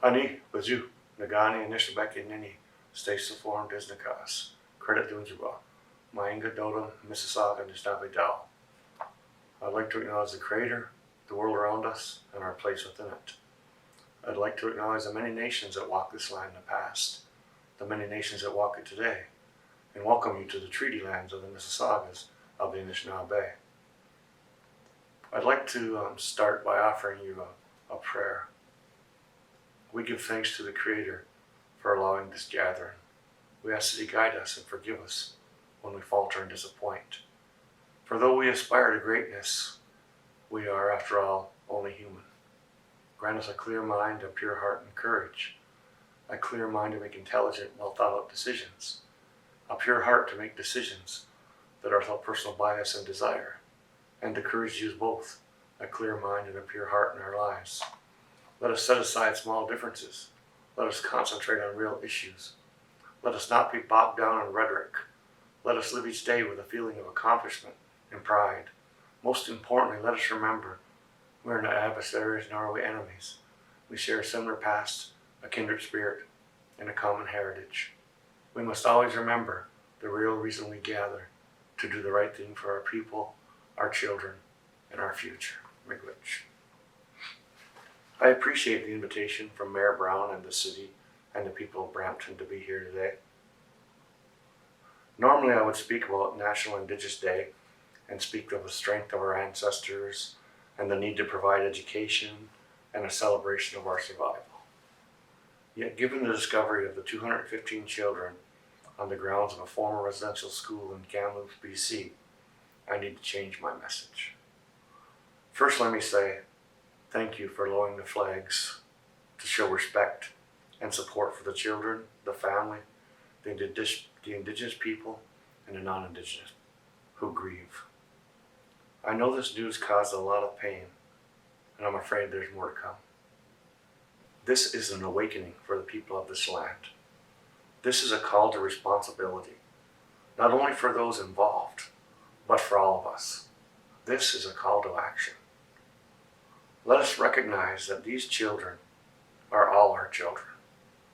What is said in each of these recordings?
Ani, Bazu, Nagani, Nishabeki, Nini, Stace Laforme, Disnakas, Credit Dunzuba, Mainga Dodom, Mississauga, Nishnabbe Dao. I'd like to acknowledge the Creator, the world around us, and our place within it. I'd like to acknowledge the many nations that walked this land in the past, the many nations that walk it today, and welcome you to the treaty lands of the Mississaugas of the Anishinaabe. I'd like to start by offering you a prayer. We give thanks to the Creator for allowing this gathering. We ask that He guide us and forgive us when we falter and disappoint. For though we aspire to greatness, we are, after all, only human. Grant us a clear mind, a pure heart, and courage. A clear mind to make intelligent, well-thought-out decisions. A pure heart to make decisions that are without personal bias and desire. And the courage to use both, a clear mind and a pure heart in our lives. Let us set aside small differences. Let us concentrate on real issues. Let us not be bogged down in rhetoric. Let us live each day with a feeling of accomplishment and pride. Most importantly, let us remember we are not adversaries nor are we enemies. We share a similar past, a kindred spirit, and a common heritage. We must always remember the real reason we gather, to do the right thing for our people, our children, and our future. Miigwech. I appreciate the invitation from Mayor Brown and the city and the people of Brampton to be here today. Normally I would speak about National Indigenous Day and speak of the strength of our ancestors and the need to provide education and a celebration of our survival. Yet given the discovery of the 215 children on the grounds of a former residential school in Kamloops, BC, I need to change my message. First, let me say thank you for lowering the flags to show respect and support for the children, the family, the Indigenous people, and the non-Indigenous who grieve. I know this news caused a lot of pain, and I'm afraid there's more to come. This is an awakening for the people of this land. This is a call to responsibility, not only for those involved, but for all of us. This is a call to action. Let us recognize that these children are all our children,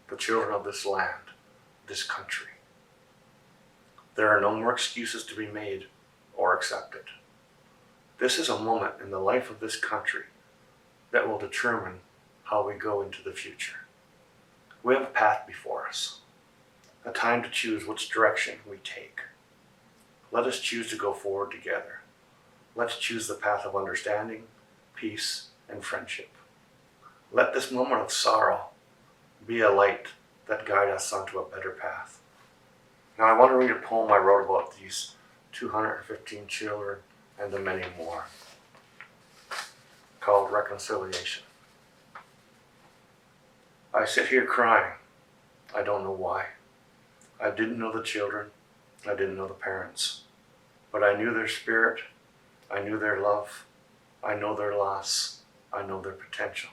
the children of this land, this country. There are no more excuses to be made or accepted. This is a moment in the life of this country that will determine how we go into the future. We have a path before us, a time to choose which direction we take. Let us choose to go forward together. Let's choose the path of understanding, peace, and friendship. Let this moment of sorrow be a light that guide us onto a better path. Now I want to read a poem I wrote about these 215 children and the many more, called Reconciliation. I sit here crying. I don't know why. I didn't know the children. I didn't know the parents. But I knew their spirit. I knew their love. I know their loss. I know their potential.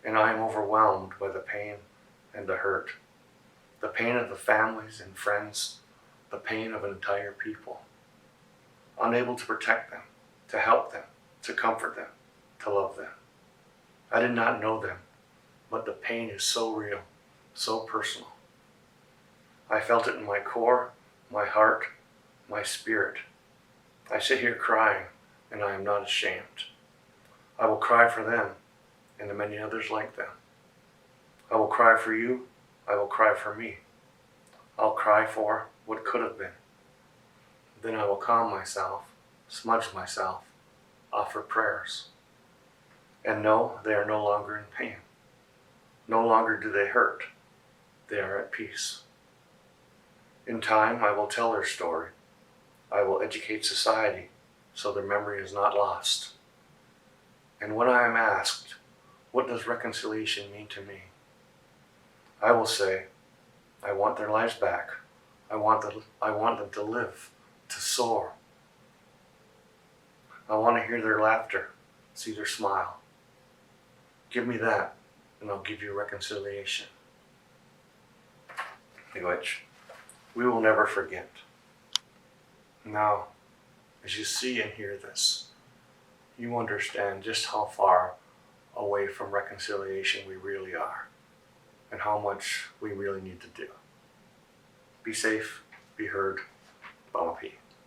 And I am overwhelmed by the pain and the hurt. The pain of the families and friends. The pain of an entire people. Unable to protect them, to help them, to comfort them, to love them. I did not know them, but the pain is so real, so personal. I felt it in my core, my heart, my spirit. I sit here crying, and I am not ashamed. I will cry for them, and the many others like them. I will cry for you, I will cry for me. I'll cry for what could have been. Then I will calm myself, smudge myself, offer prayers. And no, they are no longer in pain. No longer do they hurt. They are at peace. In time, I will tell their story. I will educate society so their memory is not lost. And when I am asked, what does reconciliation mean to me? I will say, I want their lives back. I want them to live, to soar. I want to hear their laughter, see their smile. Give me that, and I'll give you reconciliation. Which we will never forget. Now, as you see and hear this, you understand just how far away from reconciliation we really are. and how much we really need to do. Be safe, be heard, Bamapi.